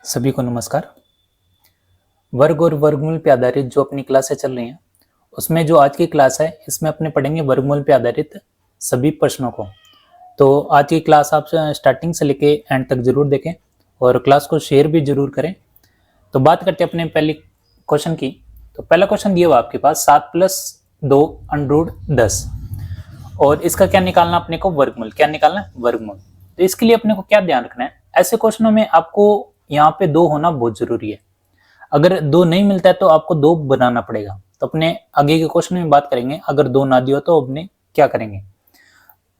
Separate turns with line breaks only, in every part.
सभी को नमस्कार। वर्ग और वर्गमूल पे आधारित जो अपनी क्लासें चल रही हैं उसमें जो आज की क्लास है इसमें अपने पढ़ेंगे वर्गमूल पे आधारित सभी प्रश्नों को। तो आज की क्लास आप स्टार्टिंग से लेके एंड तक जरूर देखें और क्लास को शेयर भी जरूर करें। तो बात करते हैं अपने पहले क्वेश्चन की। तो पहला क्वेश्चन दिया हुआ आपके पास 7+2 √10 और इसका क्या निकालना अपने को वर्गमूल। क्या निकालना है? वर्गमूल। तो इसके लिए अपने को क्या ध्यान रखना है, ऐसे क्वेश्चनों में आपको यहाँ पे 2 होना बहुत जरूरी है। अगर 2 नहीं मिलता है तो आपको 2 बनाना पड़ेगा। तो अपने आगे के क्वेश्चन में बात करेंगे, अगर 2 ना दिया तो अपने क्या करेंगे।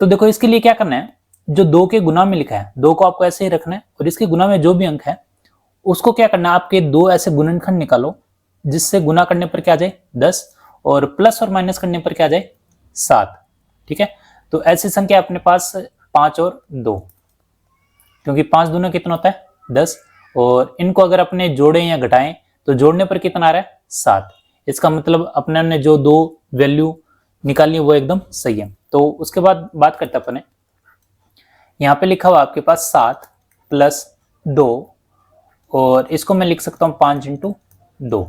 तो देखो इसके लिए क्या करना है, जो 2 के गुना में लिखा है 2 को आपको ऐसे ही रखना है और इसके गुना में जो भी अंक है उसको क्या करना है, आपके 2 ऐसे गुणनखंड निकालो जिससे गुना करने पर क्या आ जाए 10 और प्लस और माइनस करने पर क्या आ जाए 7। ठीक है, तो ऐसी संख्या अपने पास 5 और 2, क्योंकि 5 दूना कितना होता है 10 और इनको अगर अपने जोड़ें या घटाएं तो जोड़ने पर कितना आ रहा है 7। इसका मतलब अपने ने जो 2 वैल्यू निकाली है वो एकदम सही है। तो उसके बाद बात करते हैं अपने, यहाँ पे लिखा हुआ आपके पास 7+2 और इसको मैं लिख सकता हूँ 5 × 2।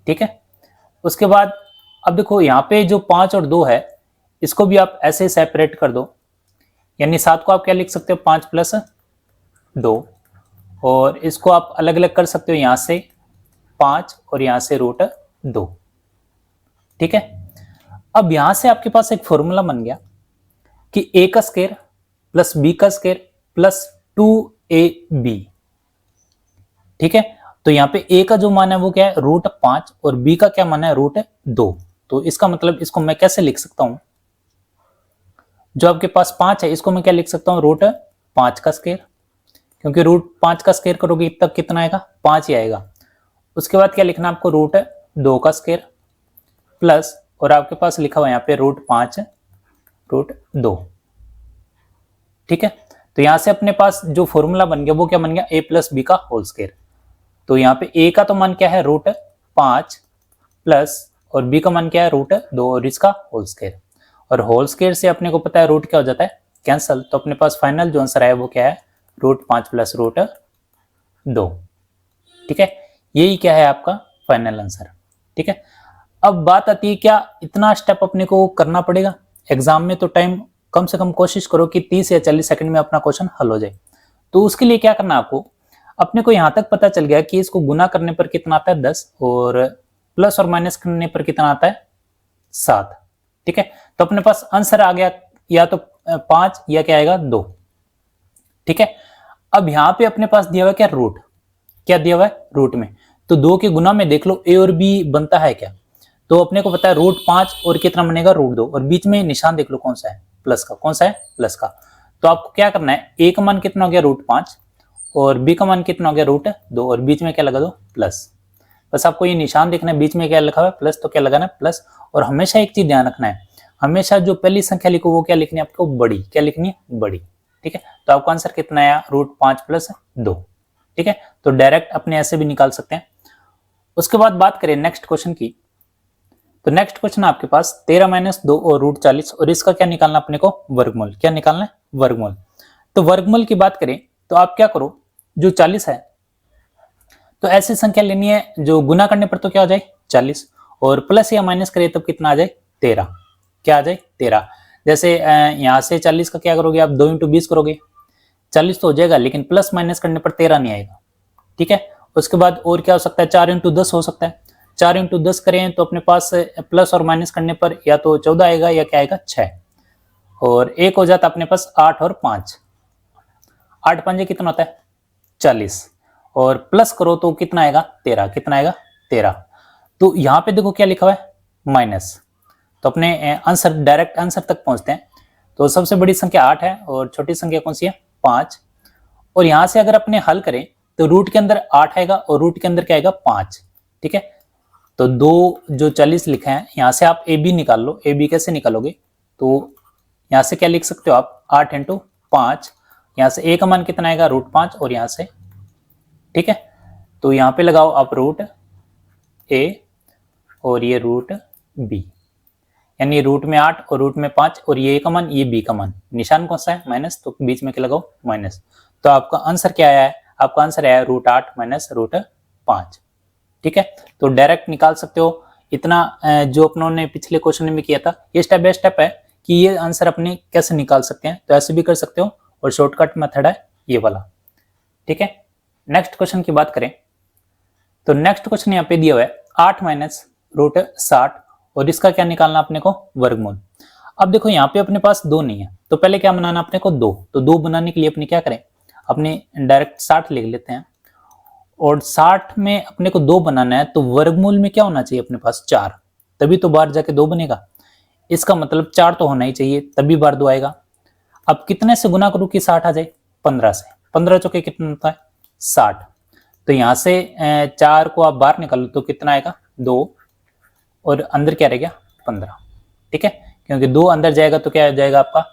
ठीक है, उसके बाद अब देखो यहाँ पे जो 5 और 2 है इसको भी आप ऐसे सेपरेट कर दो, यानी 7 को आप क्या लिख सकते हो 5+2 और इसको आप अलग अलग कर सकते हो यहाँ से 5 और यहाँ से √2। ठीक है, अब यहाँ से आपके पास एक फॉर्मूला बन गया कि a का स्क्वायर प्लस b का स्क्वायर प्लस 2ab। ठीक है, तो यहाँ पे a का जो मान है वो क्या है √5 और b का क्या मान है √2। तो इसका मतलब इसको मैं कैसे लिख सकता हूं, जो आपके पास 5 है इसको मैं क्या लिख सकता हूँ √5 का स्क्वायर, क्योंकि √5 का स्क्वायर करोगे तब कितना आएगा 5 ही आएगा। उसके बाद क्या लिखना आपको √2 का स्क्वायर प्लस और आपके पास लिखा हुआ यहाँ पे √5 √2। ठीक है, तो यहाँ से अपने पास जो फॉर्मूला बन गया वो क्या बन गया a + b का होल स्क्वायर। तो यहाँ पे a का तो मान क्या है √5 प्लस और b का मान क्या है √2 और इसका होल स्क्वायर, और होल स्क्वायर से अपने को पता है रूट क्या हो जाता है कैंसल। तो अपने पास फाइनल जो आंसर है वो क्या है √5 प्लस √2। ठीक है, यही क्या है आपका फाइनल आंसर। ठीक है, अब बात आती है क्या इतना स्टेप अपने को करना पड़ेगा एग्जाम में, तो टाइम कम से कम कोशिश करो कि 30 या 40 सेकंड में अपना क्वेश्चन हल हो जाए। तो उसके लिए क्या करना आपको, अपने को यहां तक पता चल गया कि इसको गुना करने पर कितना आता है 10 और प्लस और माइनस करने पर कितना आता है 7। ठीक है, तो अपने पास आंसर आ गया या तो 5 या क्या आएगा 2। ठीक है, अब यहां पे अपने पास दिया हुआ क्या रूट, क्या दिया हुआ है रूट में, तो 2 के गुना में देख लो a और b बनता है क्या, तो अपने को पता है √5 और कितना बनेगा √2 और बीच में निशान देख लो कौन सा है प्लस का, कौन सा है प्लस का। तो आपको क्या करना है, a का मान कितना हो गया √5 और b का मान कितना हो गया √2 और बीच में क्या लगा दो प्लस। बस आपको ये निशान देखना है, बीच में क्या लिखा हुआ है प्लस, तो क्या लगाना है प्लस। और हमेशा एक चीज ध्यान रखना है, हमेशा जो पहली संख्या लिखो वो क्या लिखनी है आपको बड़ी, क्या लिखनी है बड़ी। ठीक है, तो आपका आंसर कितना आया √5 प्लस 2। ठीक है, तो डायरेक्ट अपने ऐसे भी निकाल सकते हैं। उसके बाद बात करें नेक्स्ट क्वेश्चन की, तो नेक्स्ट क्वेश्चन आपके पास 13 - 2 और √40 और इसका क्या निकालना अपने को वर्गमूल। क्या निकालना है वर्गमूल। तो वर्गमूल की बात करें तो आप क्या करो, जो 40 है तो ऐसी संख्या लेनी है जो गुना करने पर तो क्या हो जाए 40 और प्लस या माइनस करे तब कितना आ जाए 13। क्या आ जाए 13। जैसे यहां से 40 का क्या करोगे आप 2 × 20 करोगे 40 तो हो जाएगा, लेकिन प्लस माइनस करने पर 13 नहीं आएगा। ठीक है, उसके बाद और क्या हो सकता है 4 × 10 हो सकता है, 4 × 10 करें तो अपने पास प्लस और माइनस करने पर या तो 14 आएगा या क्या आएगा 6 और एक हो जाता अपने पास 8 और 5, 8 5 कितना होता है 40 और प्लस करो तो कितना आएगा 13, कितना आएगा 13। तो यहाँ पे देखो क्या लिखा हुआ है माइनस, तो अपने आंसर डायरेक्ट आंसर तक पहुंचते हैं। तो सबसे बड़ी संख्या 8 है और छोटी संख्या कौन सी है 5, और यहाँ से अगर अपने हल करें तो रूट के अंदर 8 आएगा और रूट के अंदर क्या आएगा 5। ठीक है, तो 2 जो 40 लिखा है यहाँ से आप ए बी निकाल लो। ए बी कैसे निकालोगे, तो यहाँ से क्या लिख सकते हो आप 8 × 5, यहाँ से a का मान कितना आएगा √5 और यहाँ से। ठीक है, तो यहाँ पे लगाओ आप √a और ये √b, यानी रूट में 8 और रूट में 5 और ये a का मान ये b का मान, निशान कौन सा है माइनस, तो बीच में क्या लगाओ माइनस। तो आपका आंसर क्या आया है, आपका आंसर है √8 माइनस √5। ठीक है, तो डायरेक्ट निकाल सकते हो। इतना जो अपनों ने पिछले क्वेश्चन में किया था, ये स्टेप बाय स्टेप है कि ये आंसर अपने कैसे निकाल सकते हैं, तो ऐसे भी कर सकते हो और शॉर्टकट मेथड है ये वाला। ठीक है, नेक्स्ट क्वेश्चन की बात करें तो नेक्स्ट क्वेश्चन यहाँ पे दिया हुआ है 8 माइनस √60 और इसका क्या निकालना अपने को, वर्गमूल। अब देखो यहाँ पे अपने पास 2 नहीं है, तो पहले क्या बनाना अपने को 2, तो 2 बनाने के लिए अपने क्या करें, अपने डायरेक्ट 60 लिख लेते हैं और 60 में अपने को 2 बनाना है, तो वर्गमूल में क्या होना चाहिए अपने पास 4, तभी तो बाहर जाके 2 बनेगा। इसका मतलब 4 तो होना ही चाहिए, तभी बाहर 2 आएगा। अब कितने से गुना करूं कि 60 आ जाए, 15 से। 15 चौके कितना होता है 60, तो यहां से 4 को आप बाहर निकालो तो कितना आएगा 2 और अंदर क्या रह गया 15। ठीक है, क्योंकि 2 अंदर जाएगा तो क्या हो जाएगा आपका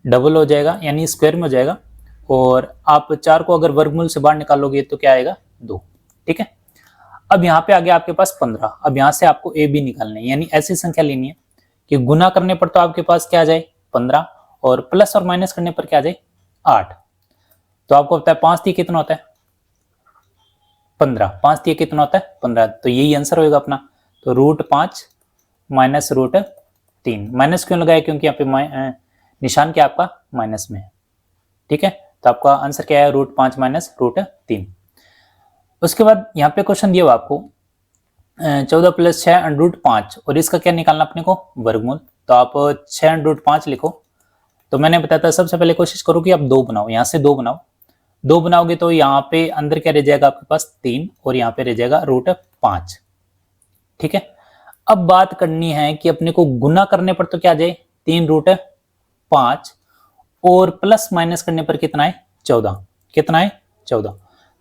डबल हो जाएगा, यानी स्क्वायर में हो जाएगा, और आप 4 को अगर वर्गमूल से बाहर निकालोगे तो क्या आएगा 2। ठीक है, अब यहाँ पे आ गया आपके पास 15। अब यहाँ से आपको ए बी निकालना है, यानी ऐसी संख्या लेनी है कि गुना करने पर तो आपके पास क्या आ जाए 15 और प्लस और माइनस करने पर क्या आ जाए 8। तो आपको पता है 5 3 कितना होता है 15, 5 3 कितना होता है 15, तो यही आंसर होगा अपना। तो √5 माइनस √3, माइनस क्यों लगाया, क्योंकि यहाँ पे निशान क्या आपका माइनस में है। ठीक है, तो आपका आंसर क्या है √5 माइनस √3। उसके बाद यहाँ पे क्वेश्चन दिया हुआ आपको 14 + 6 √5 और इसका क्या निकालना अपने को वर्गमूल। तो आप 6 √5 लिखो। तो मैंने बताया था सबसे पहले कोशिश करो कि आप 2 बनाओ, यहाँ से 2 बनाओ। 2 बनाओगे तो यहाँ पे अंदर क्या रह जाएगा आपके पास 3 और यहाँ पे रह जाएगा √5। ठीक है, अब बात करनी है कि अपने को गुना करने पर तो क्या आ जाए 3√5 और प्लस माइनस करने पर कितना है 14, कितना है 14।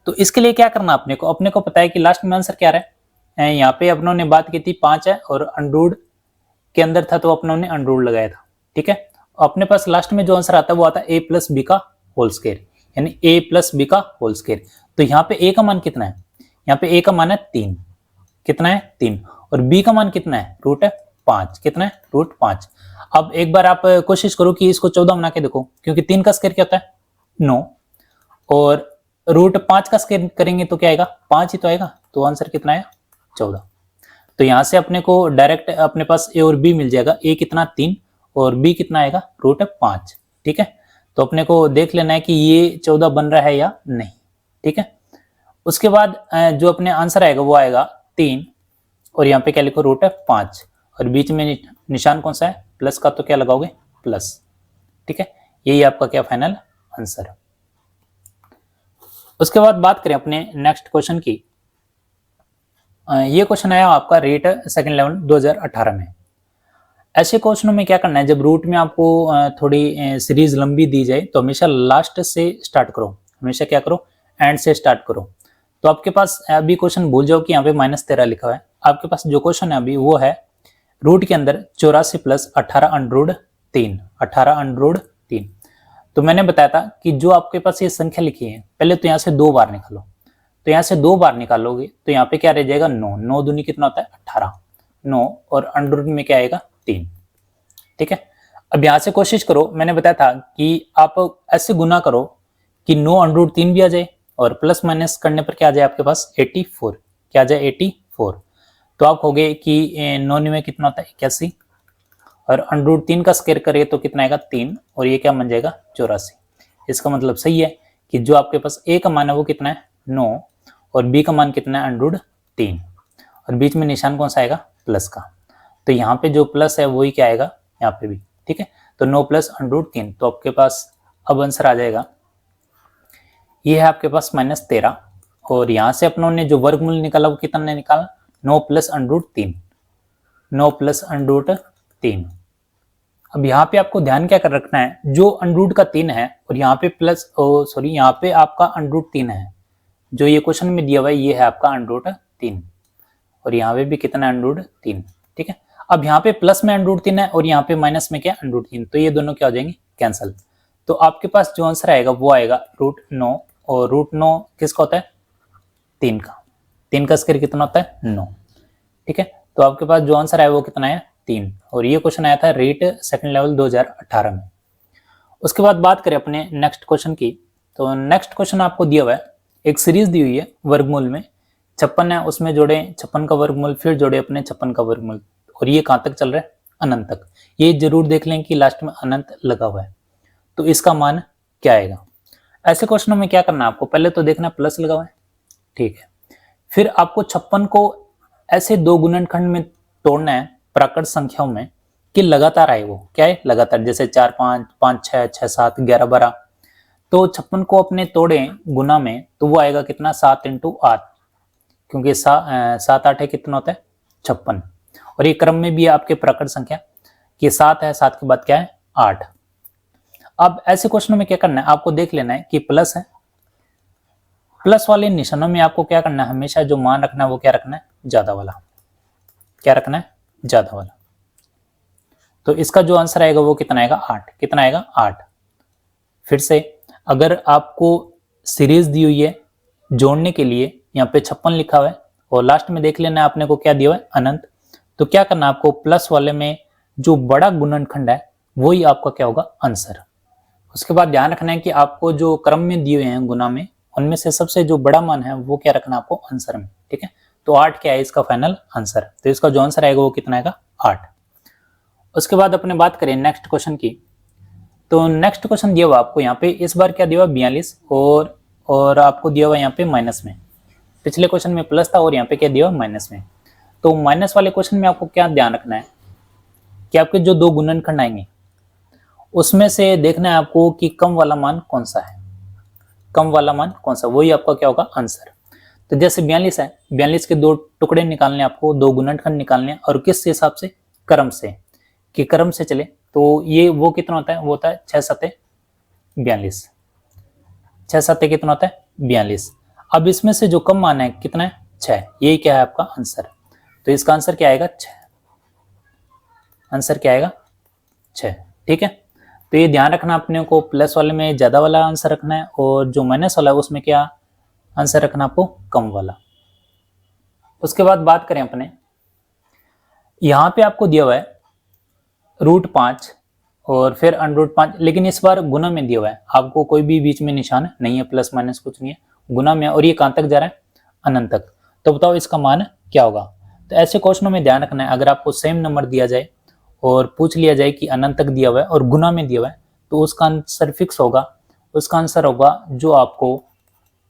तो इसके लिए क्या करना अपने को पता है कि लास्ट में आंसर क्या रहा है, यहाँ पे अपनों ने बात की थी 5 है और अंडरूड के अंदर था तो अपनों ने अंडरूड लगाया था। ठीक है, अपने पास लास्ट में जो आंसर आता है वो आता है a + b का होल स्क्वायर, यानी a + b का होल स्क्वायर। तो यहाँ पे a का मान कितना है, यहाँ पे a का मान है 3, कितना है 3, और b का मान कितना है √5, कितना है √5। अब एक बार आप कोशिश करो कि इसको 14 बना के देखो, क्योंकि 3 का स्क्वायर क्या होता है 9 और √5 का स्क्वायर करेंगे तो क्या आएगा 5 ही तो आएगा, तो आंसर कितना है 14। तो यहां से अपने को डायरेक्ट अपने पास a और b मिल जाएगा, a कितना 3 और b कितना आएगा √5। ठीक है, तो अपने को देख लेना है कि ये 14 बन रहा है या नहीं। ठीक है, उसके बाद जो अपने आंसर आएगा वो आएगा 3 और यहाँ पे क्या लिखो √5 और बीच में निशान कौन सा है प्लस का, तो क्या लगाओगे प्लस। ठीक है, यही आपका क्या फाइनल आंसर है। उसके बाद बात करें अपने नेक्स्ट क्वेश्चन की। ये क्वेश्चन आया आपका रेट सेकंड लेवल 2018 में। ऐसे क्वेश्चनों में क्या करना है, जब रूट में आपको थोड़ी सीरीज लंबी दी जाए तो हमेशा लास्ट से स्टार्ट करो, हमेशा क्या करो एंड से स्टार्ट करो। तो आपके पास अभी क्वेश्चन भूल जाओ कि यहाँ पे -13 लिखा हुआ है। आपके पास जो क्वेश्चन है अभी वो है रूट के अंदर 84 + 18√3, 18√3। तो मैंने बताया था कि जो आपके पास ये संख्या लिखी है पहले तो यहाँ से 2 बार निकालो, तो यहाँ से 2 बार निकालोगे तो यहाँ पे क्या रह जाएगा 9, 9 दूनी कितना होता है 18, 9 और अंडर में क्या आएगा 3। ठीक है, अब यहाँ से कोशिश करो, मैंने बताया था कि आप ऐसे गुना करो कि 9 √3 भी आ जाए और प्लस माइनस करने पर क्या आ जाए आपके पास 84, क्या आ जाए 84। तो आप कहोगे कि 9 में कितना होता है 81 और √3 का स्क्वायर करें तो कितना आएगा 3 और ये क्या बन जाएगा 84। इसका मतलब सही है कि जो आपके पास a का मान है वो कितना है 9 और b का मान कितना है √3 और बीच में निशान कौन सा आएगा प्लस का। तो यहाँ पे जो प्लस है वही क्या आएगा यहाँ पे भी। ठीक है, तो 9 + √3, तो आपके पास अब आंसर आ जाएगा ये है आपके पास -13 और यहाँ से अपनों ने जो वर्गमूल निकाला वो कितना निकाला 9 + √3, 9 + √3। अब यहाँ पे आपको ध्यान क्या कर रखना है, जो अंडरूट का 3 है और यहाँ पे प्लस यहाँ पे आपका √3 है, जो ये क्वेश्चन में दिया हुआ है ये है आपका √3 और यहाँ पे भी कितना √3। ठीक है, अब यहाँ पे प्लस में √3 है और यहाँ पे माइनस में क्या √3, तो ये दोनों क्या हो जाएंगे कैंसिल। तो आपके पास जो आंसर आएगा वो आएगा √9 और √9 किसका होता है 3 का, 3 का स्क्वायर कितना होता है 9। ठीक है, तो आपके पास जो आंसर आया वो कितना है 3 और ये क्वेश्चन आया था रेट सेकंड लेवल 2018 में। उसके बाद बात करें अपने नेक्स्ट क्वेश्चन की। तो नेक्स्ट क्वेश्चन आपको दिया हुआ है, एक सीरीज दी हुई है वर्गमूल में 56 है, उसमें जोड़े 56 का वर्गमूल, फिर जोड़े अपने 56 का वर्गमूल, और ये कहाँ तक चल रहा है, अनंत तक। ये जरूर देख लें कि लास्ट में अनंत लगा हुआ है, तो इसका मान क्या आएगा। ऐसे क्वेश्चनों में क्या करना है आपको, पहले तो देखना प्लस लगा हुआ है, ठीक है। फिर आपको 56 को ऐसे दो गुणनखंड में तोड़ना है प्राकृत संख्याओं में कि लगातार आए, वो क्या है लगातार, जैसे 4 5 5 6 6 7 11 12। तो 56 को अपने तोड़े गुना में तो वो आएगा कितना, 7 × 8, क्योंकि 7 8 है कितना होता है 56। और ये क्रम में भी है आपके प्राकृत संख्या कि 7 है, 7 के बाद क्या है 8। अब ऐसे क्वेश्चनों में क्या करना है, आपको देख लेना है कि प्लस है, प्लस वाले निशानों में आपको क्या करना है, हमेशा जो मान रखना है वो क्या रखना है, ज्यादा वाला। क्या रखना है, ज्यादा वाला। तो इसका जो आंसर आएगा वो कितना आएगा, 8। कितना आएगा, 8। फिर से अगर आपको सीरीज दी हुई है जोड़ने के लिए, यहाँ पे 56 लिखा हुआ है और लास्ट में देख लेना है आपने को क्या दिया हुआ है, अनंत। तो क्या करना है आपको, प्लस वाले में जो बड़ा गुणनखंड है वही आपका क्या होगा, आंसर। उसके बाद ध्यान रखना है कि आपको जो क्रम में दिए हुए हैं गुना में, उनमें से सबसे जो बड़ा मान है वो क्या रखना है आपको आंसर में, ठीक है। तो 8 क्या है इसका फाइनल आंसर। तो इसका जो आंसर आएगा वो कितना आएगा, 8। उसके बाद अपने बात करें नेक्स्ट क्वेश्चन की। तो नेक्स्ट क्वेश्चन दिया हुआ आपको यहाँ पे, इस बार क्या दिया हुआ 42 और आपको दिया हुआ यहाँ पे माइनस में। पिछले क्वेश्चन में प्लस था और यहाँ पे क्या दिया हुआ माइनस में। तो माइनस वाले क्वेश्चन में आपको क्या ध्यान रखना है कि आपके जो दो गुणनखंड आएंगे उसमें से देखना है आपको कि कम वाला मान कौन सा है, कम वाला मान कौन सा, वही आपका क्या होगा आंसर। तो जैसे 42 है, 42 के दो टुकड़े निकालने आपको, दो गुणनखंड निकालने, और किस हिसाब से, क्रम से, कि क्रम से चले। तो ये वो कितना होता है, वो होता है 6 7 42। 6 7 कितना होता है 42। अब इसमें से जो कम मान है कितना है, 6। यही क्या है आपका आंसर। तो इसका आंसर क्या आएगा, 6। आंसर क्या आएगा, 6, ठीक है। तो ये ध्यान रखना अपने को, प्लस वाले में ज्यादा वाला आंसर रखना है और जो माइनस वाला है उसमें क्या आंसर रखना आपको, कम वाला। उसके बाद बात करें अपने, यहां पे आपको दिया हुआ है √5 और फिर √5, लेकिन इस बार गुना में दिया हुआ है आपको, कोई भी बीच में निशान नहीं है, प्लस माइनस कुछ नहीं है, गुना में, और ये कहां तक जा रहा है, अनंत तक। तो बताओ इसका मान क्या होगा। तो ऐसे क्वेश्चनों में ध्यान रखना है, अगर आपको सेम नंबर दिया जाए और पूछ लिया जाए कि अनंत तक दिया हुआ है और गुना में दिया हुआ है, तो उसका आंसर फिक्स होगा। उसका आंसर होगा जो आपको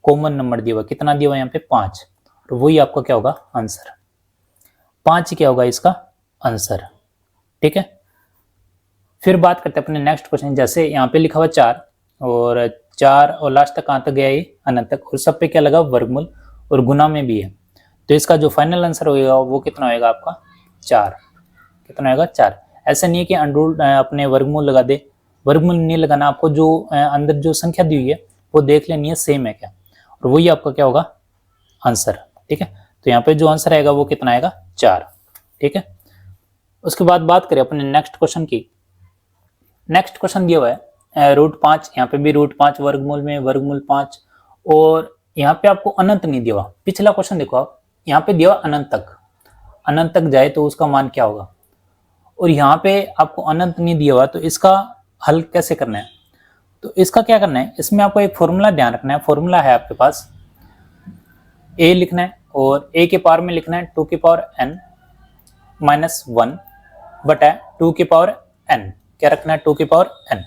कॉमन नंबर दिया हुआ, कितना दिया हुआ यहाँ पे 5, तो वही आपका क्या होगा आंसर। 5 क्या होगा इसका आंसर, ठीक है। फिर बात करते हैं अपने नेक्स्ट क्वेश्चन, जैसे यहाँ पे लिखा हुआ 4 और लास्ट तक कहाँ तक गया, ये अनंत तक, और सब पे क्या लगा, वर्गमूल, और गुना में भी है। तो इसका जो फाइनल आंसर होगा वो कितना होगा आपका, 4। कितना होगा, 4। ऐसा नहीं है कि अंडर अपने वर्गमूल लगा दे, वर्गमूल नहीं लगाना आपको, जो अंदर जो संख्या दी हुई है वो देख लेनी है सेम है क्या, और वही आपका क्या होगा आंसर, ठीक है। तो यहाँ पे जो आंसर आएगा वो कितना आएगा, 4, ठीक है। उसके बाद बात करें अपने नेक्स्ट क्वेश्चन की। नेक्स्ट क्वेश्चन दिया हुआ है √5, यहाँ पे भी √5 वर्गमूल में वर्गमूल 5, और यहाँ पे आपको अनंत नहीं दिया हुआ। पिछला क्वेश्चन देखो आप, यहाँ पे दिया हुआ अनंत तक जाए तो उसका मान क्या होगा, और यहाँ पे आपको अनंत नहीं दिया हुआ, तो इसका हल कैसे करना है। तो इसका क्या करना है, इसमें आपको एक फॉर्मूला ध्यान रखना है। फॉर्मूला है आपके पास, a लिखना है और a के पावर में लिखना है 2 की पावर n - 1 बटा 2 की पावर n। क्या रखना है, 2 की पावर n।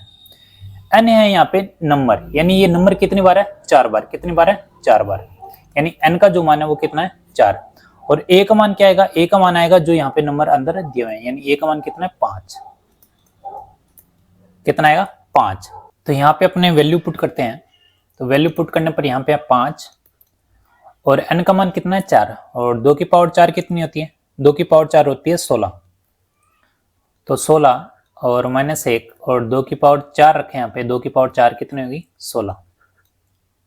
n है यहाँ पे नंबर, यानी ये नंबर कितनी बार है, 4 बार। कितनी बार है, 4 बार, यानी n का जो मान है वो कितना है, 4। और a का मान क्या आएगा, a का मान आएगा जो यहाँ पे नंबर अंदर दिए हुए हैं, यानी a का मान कितना है, 5। कितना आएगा, 5। तो यहाँ पे अपने वैल्यू पुट करते हैं, तो वैल्यू पुट करने पर यहाँ पे 5 और n का मान कितना है, 4, और 2 की पावर 4 कितनी होती है, 2 की पावर 4 होती है 16। तो 16 और -1 और 2 की पावर 4 रखें यहाँ पे, 2 की पावर 4 कितनी होगी, 16,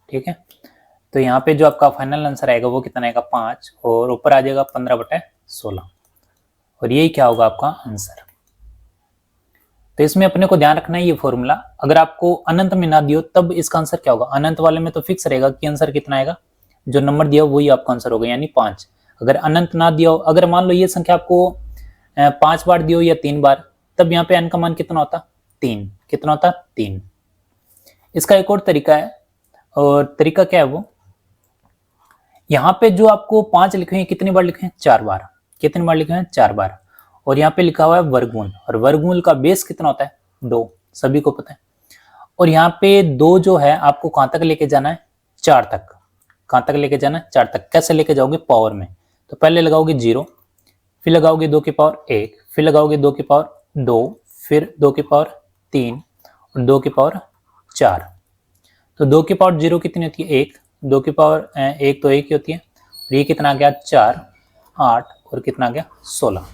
ठीक है। तो यहाँ पे जो आपका फाइनल आंसर आएगा वो कितना आएगा, 5, और ऊपर आ जाएगा 15/16, और यही क्या होगा आपका आंसर। तो इसमें अपने को ध्यान रखना है ये फॉर्मूला, अगर आपको अनंत में ना दियो तब इसका आंसर क्या होगा। अनंत वाले में तो फिक्स रहेगा कि आंसर कितना आएगा, जो नंबर दिया वही आपका आंसर होगा, यानी 5। अगर अनंत ना दिया हो, अगर मान लो ये संख्या आपको 5 बार दियो या 3 बार, तब यहाँ पे n का मान कितना होता, 3। कितना होता, 3। इसका एक और तरीका है, और तरीका क्या है वो, यहाँ पे जो आपको 5 लिखे हैं कितनी बार लिखे हैं, 4 बार। कितनी बार लिखे हैं, 4 बार। और यहाँ पे लिखा हुआ है वर्गमूल, और वर्गमूल का बेस कितना होता है, 2, सभी को पता है। और यहाँ पे 2 जो है आपको कहां तक लेके जाना है, 4 तक। कहां तक लेके जाना है, 4 तक। कैसे लेके जाओगे, पावर में। तो पहले लगाओगे 0, फिर लगाओगे 2 की पावर 1, फिर लगाओगे 2 की पावर 2, फिर 2 की पावर 3 और 2 की पावर 4। तो 2 की पावर 0 कितनी होती है, 1। 2 की पावर 1 तो 1 ही होती है। और ये कितना आ गया, 4, 8 और कितना आ गया, 16।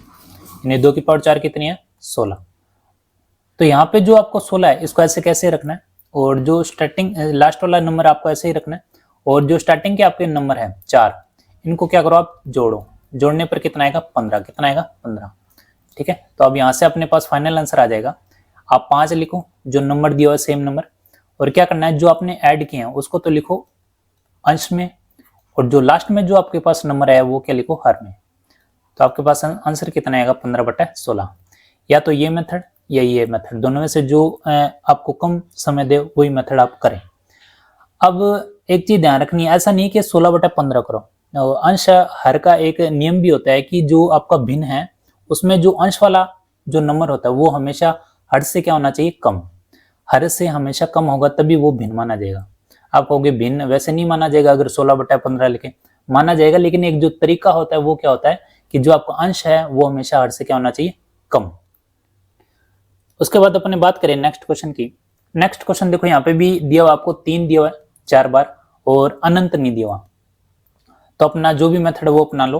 यानी 2 की पावर 4 कितनी है, 16। तो यहाँ पे जो आपको 16 है इसको ऐसे कैसे रखना है, और जो स्टार्टिंग लास्ट वाला नंबर आपको ऐसे ही रखना है, और जो स्टार्टिंग के आपके नंबर है 4, इनको क्या करो आप जोड़ो। जोड़ने पर कितना आएगा, 15। कितना आएगा, 15। ठीक है, तो अब यहाँ से अपने पास फाइनल आंसर आ जाएगा। आप 5 लिखो, जो नंबर दिया हुआ सेम नंबर, और क्या करना है, जो आपने ऐड किए हैं उसको तो लिखो अंश में, और जो लास्ट में जो आपके पास नंबर है वो क्या लिखो, हर में। तो आपके पास आंसर कितना आएगा, 15/16। या तो ये मेथड या ये मेथड, दोनों में से जो आपको कम समय दे वही मेथड आप करें। अब एक चीज ध्यान रखनी है, ऐसा नहीं कि 16/15 करो। अंश हर का एक नियम भी होता है कि जो आपका भिन्न है उसमें जो अंश वाला जो नंबर होता है वो हमेशा हर से क्या होना चाहिए, कम। हर से हमेशा कम होगा तभी वो भिन्न माना जाएगा। आप कहोगे भिन्न, वैसे नहीं माना जाएगा अगर 16/15 लिखे, माना जाएगा, लेकिन एक जो तरीका होता है वो क्या होता है कि जो आपका अंश है वो हमेशा हर से क्या होना चाहिए, कम। उसके बाद अपने बात करें नेक्स्ट क्वेश्चन की। नेक्स्ट क्वेश्चन देखो, यहाँ पे भी दिया हुआ आपको 3 दिया हुआ है 4 बार, और अनंत नहीं दिया हुआ। तो अपना जो भी मेथड है वो अपना लो।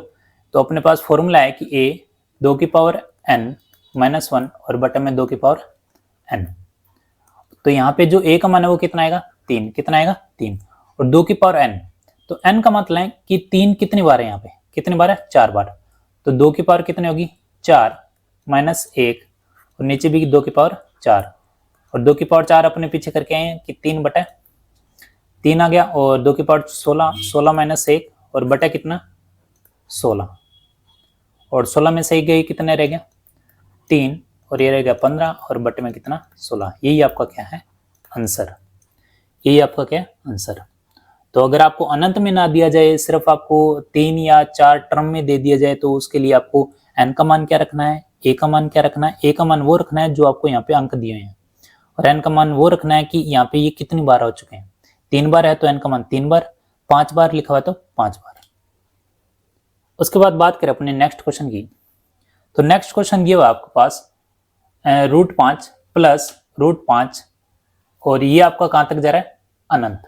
तो अपने पास फॉर्मूला है कि a 2 की पावर n -1 और बटे में 2 की पावर n। तो यहाँ पे जो a का मान है वो कितना आएगा, 3। कितना आएगा, 3। और 2 की पावर n, तो n का मतलब है कि 3 कितनी बार है, यहाँ पे कितनी बार है, 4 बार। तो 2 की पावर कितनी होगी, 4 -1, और नीचे भी 2 की पावर 4, और 2 की पावर 4 अपने पीछे करके आए हैं कि 3/3 आ गया, और 2 की पावर 16, 16 - 1 और बटा कितना, 16, और 16 में से 1 गई, कितने रह गया, 3, और ये रह गया 15, और बटे में कितना, 16। यही आपका क्या है, आंसर। यही आपका क्या आंसर। तो अगर आपको अनंत में ना दिया जाए, सिर्फ आपको 3 या 4 टर्म में दे दिया जाए, तो उसके लिए आपको n का मान क्या रखना है, a का मान क्या रखना है। a का मान वो रखना है जो आपको यहाँ पे अंक दिए हैं, और n का मान वो रखना है कि यहाँ पे ये कितनी बार हो चुके हैं। 3 बार है तो n का मान 3 बार, 5 बार लिखा हुआ है तो 5 बार। उसके बाद बात करें अपने नेक्स्ट क्वेश्चन की। तो नेक्स्ट क्वेश्चन ये हुआ आपके पास √5 प्लस √5, और ये आपका कहां तक जा रहा है, अनंत।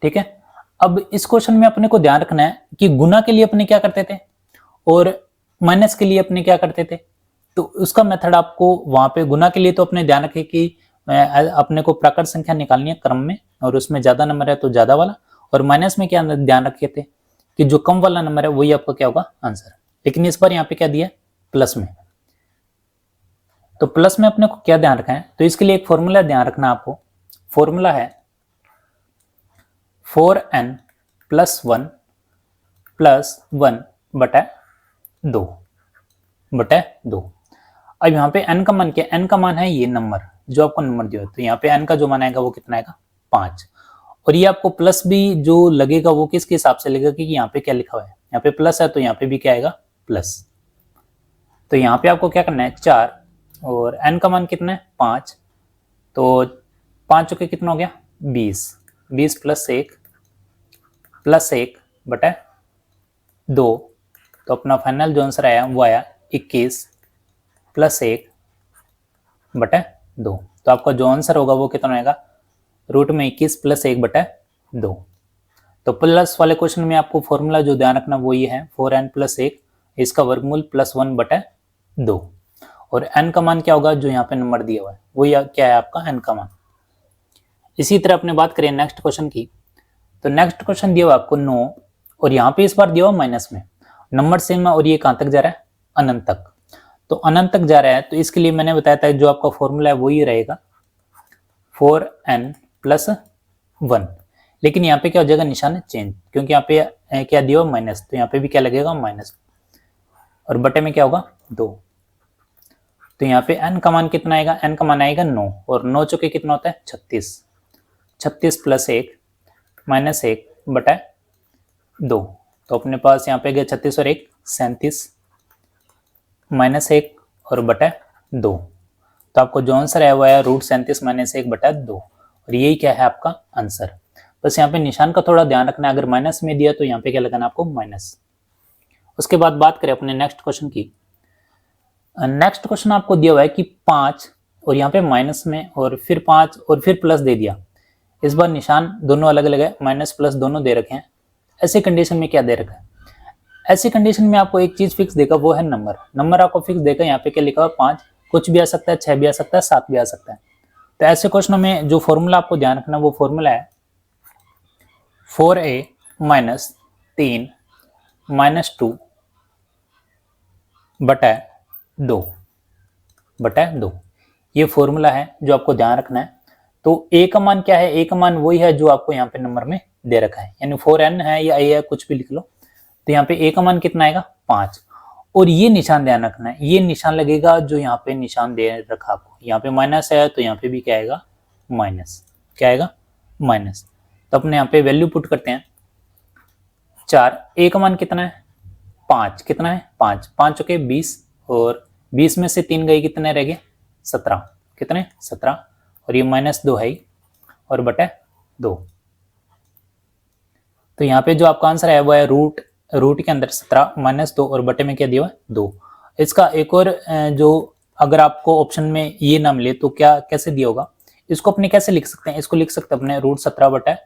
ठीक है, अब इस क्वेश्चन में अपने को ध्यान रखना है कि गुना के लिए अपने क्या करते थे और माइनस के लिए अपने क्या करते थे। तो उसका मेथड आपको वहां पे, गुना के लिए तो अपने ध्यान रखे कि अपने को प्राकृत संख्या निकालनी है क्रम में, और उसमें ज्यादा नंबर है तो ज्यादा वाला, और माइनस में क्या ध्यान रखे थे कि जो कम वाला नंबर है वही आपका क्या होगा, आंसर। लेकिन इस बार यहाँ पे क्या दिया, प्लस में। तो प्लस में अपने को क्या ध्यान रखना है, तो इसके लिए एक फॉर्मूला ध्यान रखना आपको। फॉर्मूला है 4n + 1 + 1/2। अब यहाँ पे n का मान क्या, n का मान है ये नंबर जो आपको नंबर दिया, तो यहाँ पे n का जो मान आएगा वो कितना आएगा, 5। और ये आपको प्लस भी जो लगेगा वो किसके हिसाब से लगेगा कि यहाँ पे क्या लिखा हुआ है, यहाँ पे प्लस है तो यहाँ पे भी क्या आएगा, प्लस। तो यहाँ पे आपको क्या करना है, 4, और n का मान कितना है, 5। तो 5 चौके कितना हो गया, 20। 20 + 1/2। तो अपना फाइनल जो आंसर आया वो आया 21 + 1/2। तो आपका जो आंसर होगा वो कितना आएगा, √21 + 1/2। तो प्लस वाले क्वेश्चन में आपको फॉर्मूला जो ध्यान रखना वो ये है 4n + 1, इसका वर्गमूल +1/2। और n का मान क्या होगा, जो यहाँ पे नंबर दिया हुआ है वो क्या है आपका n का मान। इसी तरह अपने बात करें नेक्स्ट क्वेश्चन की। तो नेक्स्ट क्वेश्चन दिया हुआ आपको 9, और यहाँ पे इस बार दिया हुआ माइनस में, नंबर सेम है, और ये कहां तक जा रहा है, अनंत तक। तो अनंत तक जा रहा है, तो इसके लिए मैंने बताया था जो आपका फॉर्मूला है वो ही रहेगा 4n + 1। लेकिन यहाँ पे क्या हो जाएगा, निशान चेंज, क्योंकि यहाँ पे क्या दिया हुआ माइनस, तो यहाँ पे भी क्या लगेगा, माइनस, और बटे में क्या होगा, 2। तो यहाँ पे n का मान कितना आएगा, n का मान आएगा 9, और 9 चौके कितना होता है, 36। 36 प्लस 1 माइनस 1 बटा 2। तो अपने पास यहाँ पे गया 36 और 1 37 माइनस 1 और बटा 2। तो आपको जो आंसर है वो है √37 माइनस 1 बटा 2 और यही क्या है आपका आंसर। बस यहाँ पे निशान का थोड़ा ध्यान रखना है, अगर माइनस में दिया तो यहाँ पे क्या लगाना आपको माइनस। उसके बाद बात करें अपने नेक्स्ट क्वेश्चन की। नेक्स्ट क्वेश्चन आपको दिया हुआ है कि 5 और यहाँ पे माइनस में और फिर 5 और फिर प्लस दे दिया। इस बार निशान दोनों अलग अलग है, माइनस प्लस दोनों दे रखे हैं। ऐसी कंडीशन में क्या दे रखा है, ऐसी कंडीशन में आपको एक चीज फिक्स देगा, वो है नंबर। नंबर आपको फिक्स देगा, यहाँ पे क्या लिखा हुआ 5, कुछ भी आ सकता है, 6 भी आ सकता है, 7 भी आ सकता है। तो ऐसे क्वेश्चनों में जो फॉर्मूला आपको ध्यान रखना वो फॉर्मूला है 4a माइनस 3 माइनस 2 बटा 2 ये फॉर्मूला है जो आपको ध्यान रखना है। तो a का मान क्या है, a का मान वही है जो आपको यहाँ पे नंबर में दे रखा है, यानी 4n है या a है, कुछ भी लिख लो। तो यहाँ पे a का मान कितना आएगा 5 और ये निशान ध्यान रखना है, ये निशान लगेगा जो यहाँ पे निशान दे रखा आपको। यहाँ पे माइनस है तो यहाँ पे भी क्या आएगा माइनस, क्या आएगा माइनस। तो अपने यहाँ पे वैल्यू पुट करते हैं 4, a का मान कितना है 5, कितना है 5, 5 चौके 20 और 20 में से 3 गए कितने रह गए 17, कितने 17 और ये माइनस 2 है और बटा 2। तो यहाँ पे जो आपका आंसर है वो है रूट के अंदर 17 माइनस 2 और बटे में क्या दिया हुआ है 2। इसका एक और जो अगर आपको ऑप्शन में ये ना मिले तो क्या कैसे दिया होगा, इसको अपने कैसे लिख सकते हैं, इसको लिख सकते हैं अपने √17 बटा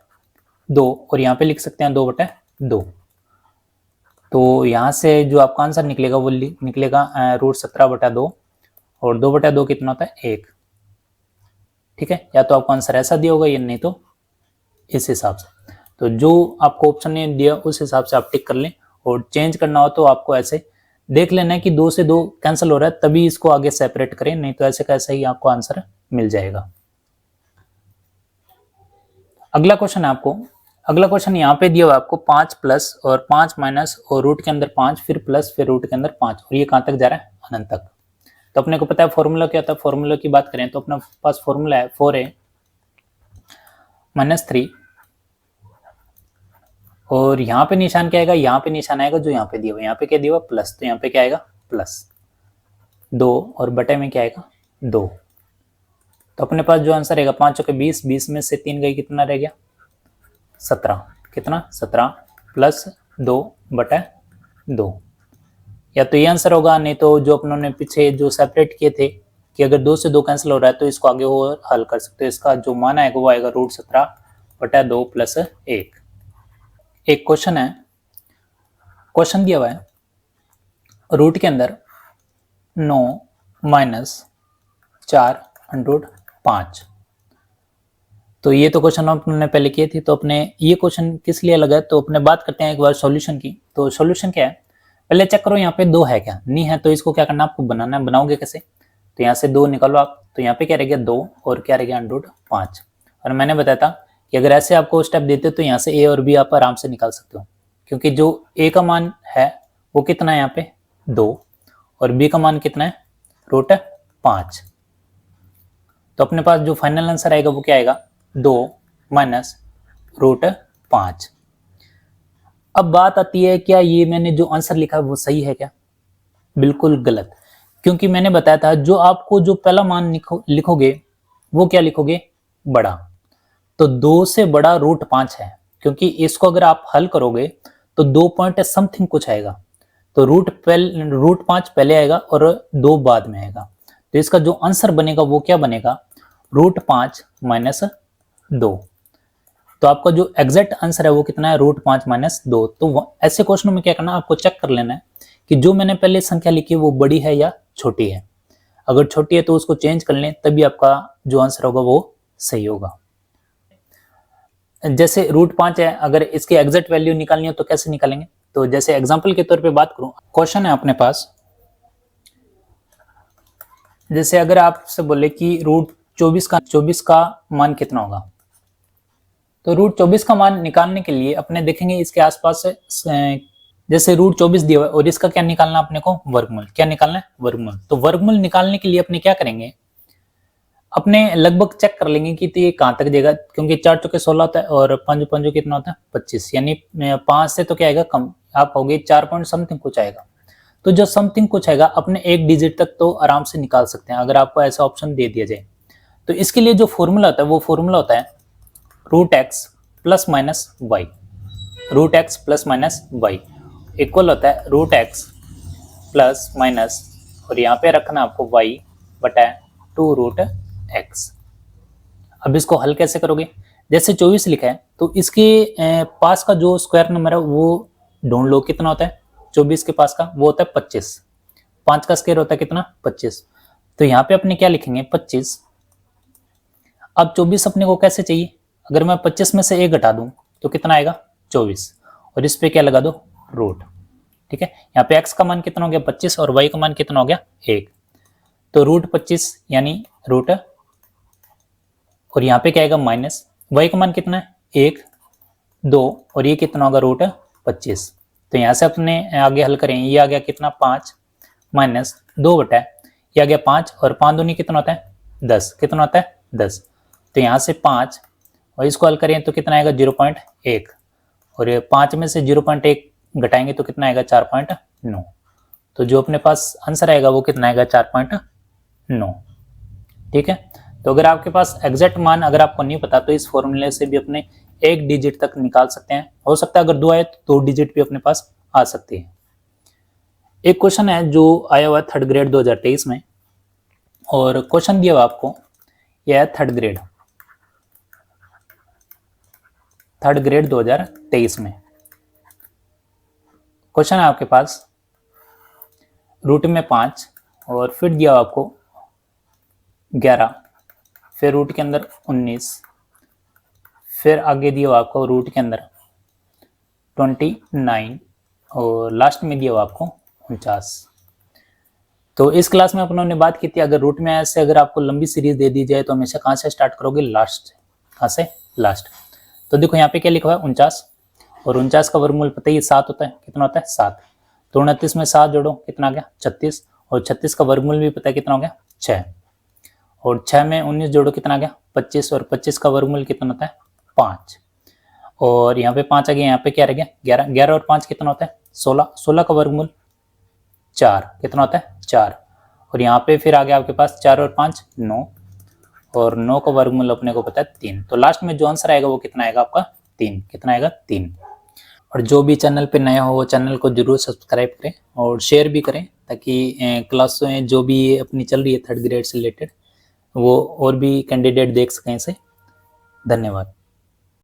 2 और यहाँ पे लिख सकते हैं 2 बटा 2। तो यहाँ से जो आपका आंसर निकलेगा वो निकलेगा √17 बटा 2 और 2 बटा 2 कितना होता है 1। ठीक है, या तो आपको आंसर ऐसा दिया होगा या नहीं तो इस हिसाब से। तो जो आपको ऑप्शन ने दिया उस हिसाब से आप टिक कर लें और चेंज करना हो तो आपको ऐसे देख लेना है कि 2 से 2 कैंसिल हो रहा है, तभी इसको आगे सेपरेट करें, नहीं तो ऐसे कैसे ही आपको आंसर मिल जाएगा। अगला क्वेश्चन है आपको, अगला क्वेश्चन यहाँ पे दिया हुआ है आपको 5 प्लस और 5 माइनस और रूट के अंदर 5 फिर प्लस फिर रूट के अंदर 5 और ये कहाँ तक जा रहा है अनंत तक। तो अपने को पता है फॉर्मूला क्या था, फॉर्मूला की बात करें तो अपने पास फॉर्मूला है 4a माइनस 3 और यहाँ पे निशान क्या आएगा, यहाँ पे निशान आएगा जो यहाँ पे दिया हुआ, यहाँ पे क्या दिया हुआ प्लस, तो यहाँ पे क्या आएगा प्लस 2 और बटे में क्या आएगा 2। तो अपने पास जो आंसर आएगा 5 चौके 20, 20 में से 3 गई कितना रह गया 17, कितना 17 प्लस 2 बटा 2। या तो ये आंसर होगा, नहीं तो जो अपनों ने पीछे जो सेपरेट किए थे कि अगर 2 से 2 कैंसिल हो रहा है तो इसको आगे वो हल कर सकते हो। इसका जो मान आएगा वो आएगा √17 बटा 2 प्लस 1। एक क्वेश्चन है, क्वेश्चन दिया हुआ है रूट के अंदर 9 माइनस 4√5। तो ये तो क्वेश्चन अपने पहले किए थे, तो अपने ये क्वेश्चन किस लिए लगा, तो अपने बात करते हैं एक बार सॉल्यूशन की। तो सॉल्यूशन क्या है, पहले चेक करो यहाँ पे 2 है क्या, नहीं है तो इसको क्या करना आपको बनाना है। बनाओगे कैसे, तो यहाँ से 2 निकालो आप, तो यहाँ पे क्या रह गया 2 और क्या रह गया √5। और मैंने बताया था कि अगर ऐसे आपको स्टेप देते तो यहाँ से a और b आप आराम से निकाल सकते हो, क्योंकि जो a का मान है वो कितना है यहाँ पे 2 और b का मान कितना है √5। तो अपने पास जो फाइनल आंसर आएगा वो क्या आएगा 2 माइनस √5। अब बात आती है क्या ये मैंने जो आंसर लिखा है वो सही है क्या, बिल्कुल गलत, क्योंकि मैंने बताया था जो आपको जो पहला मान लिखोगे वो क्या लिखोगे बड़ा, तो 2 से बड़ा √5 है, क्योंकि इसको अगर आप हल करोगे तो 2 पॉइंट समथिंग कुछ आएगा, तो √5 पहले आएगा और 2 बाद में आएगा। तो इसका जो आंसर बनेगा वो क्या बनेगा √5 माइनस 2। तो आपका जो एग्जैक्ट आंसर है वो कितना है √5 माइनस 2। तो ऐसे क्वेश्चनों में क्या करना आपको चेक कर लेना है कि जो मैंने पहले संख्या लिखी है वो बड़ी है या छोटी है। अगर छोटी है तो उसको चेंज कर लें, तभी आपका जो आंसर होगा वो सही होगा। जैसे √5 है, अगर इसकी एग्जैक्ट वैल्यू निकालनी हो तो कैसे निकालेंगे, तो जैसे एग्जांपल के तौर पे बात करूं, क्वेश्चन है अपने पास, जैसे अगर आपसे बोले कि √24 का मान कितना होगा, तो √24 का मान निकालने के लिए अपने देखेंगे इसके आसपास जैसे √24 दिया हुआ है और इसका क्या निकालना अपने को वर्गमूल, क्या निकालना है वर्गमूल। तो वर्गमूल निकालने के लिए अपने क्या करेंगे, अपने लगभग चेक कर लेंगे कि तो ये कहाँ तक जाएगा, क्योंकि 4 चौके 16 होता है और 5 5 कितना होता है 25, यानी 5 से तो क्या आएगा कम, आप कहोगे 4 पॉइंट समथिंग कुछ आएगा। तो जो समथिंग कुछ आएगा अपने एक डिजिट तक तो आराम से निकाल सकते हैं अगर आपको ऐसा ऑप्शन दे दिया जाए। तो इसके लिए जो फॉर्मूला होता है वो फॉर्मूला होता है √x plus minus Y, √x plus minus Y equal होता है √x प्लस माइनस, और यहाँ पे रखना आपको y बटा 2√x। अब इसको हल कैसे करोगे, जैसे 24 लिखा है तो इसके पास का जो स्क्वायर नंबर है वो ढूंढ लो, कितना होता है 24 के पास का, वो होता है 25, 5 का स्क्वायर होता है कितना 25। तो यहाँ पे अपने क्या लिखेंगे 25। अब 24 अपने को कैसे चाहिए, अगर मैं 25 में से 1 घटा दूं तो कितना आएगा 24, और इस पे क्या लगा दो रूट। ठीक है, यहाँ पे x का मान कितना हो गया 25 और y का मान कितना हो गया 1, तो √25 यानी रूट, और यहाँ पे क्या आएगा माइनस, y का मान कितना है 1 2, और ये कितना होगा √25। तो यहाँ से अपने आगे हल करें, ये आ गया कितना 5 माइनस 2 बटा ये आ गया 5, और 5 दूनी कितना होता है 10, कितना होता है 10। तो यहाँ से 5 और इसको हल करें तो कितना आएगा 0.1, और ये 5 में से 0.1 घटाएंगे तो कितना आएगा 4.9। तो जो अपने पास आंसर आएगा वो कितना आएगा 4.9। ठीक है, तो अगर आपके पास एग्जैक्ट मान अगर आपको नहीं पता तो इस फॉर्मूले से भी अपने एक डिजिट तक निकाल सकते हैं, हो सकता है अगर 2 आए तो 2 डिजिट भी अपने पास आ सकती है। एक क्वेश्चन है जो आया हुआ है 3rd ग्रेड 2023 में, और क्वेश्चन दिया हुआ आपको यह है 3rd ग्रेड 2023 में। क्वेश्चन है आपके पास रूट में 5 और फिर दिया हुआ आपको 11, फिर रूट के अंदर 19, फिर आगे दिया हुआ आपको रूट के अंदर 29, और लास्ट में दिया हुआ आपको 49। तो इस क्लास में अपनों ने बात की थी अगर रूट में ऐसे अगर आपको लंबी सीरीज दे दी जाए तो हमेशा कहाँ से स्टार्ट करोगे, लास्ट, कहाँ से लास्ट। तो देखो यहाँ पे क्या लिखा हुआ है 49, और 49 का वर्गमूल पता ही 7 होता है, कितना होता है 7। तो 29 में 7 जोड़ो कितना आ गया 36, और 36 का वर्गमूल भी पता है कितना हो गया 6, और 6 में 19 जोड़ो कितना आ गया 25, और 25 का वर्गमूल कितना होता है 5, और यहाँ पे 5 आ गया, यहाँ पे क्या रह गया 11, 11 और 5 कितना होता है 16, 16 का वर्गमूल 4, कितना होता है 4, और यहाँ पे फिर आ गया आपके पास 4 और 5 9, और 9 का वर्गमूल अपने को पता है 3। तो लास्ट में जो आंसर आएगा वो कितना आएगा आपका 3, कितना आएगा 3। और जो भी चैनल पे नया हो वो चैनल को जरूर सब्सक्राइब करें और शेयर भी करें, ताकि क्लासें जो भी अपनी चल रही है 3rd ग्रेड से रिलेटेड वो और भी कैंडिडेट देख सकें इसे। धन्यवाद।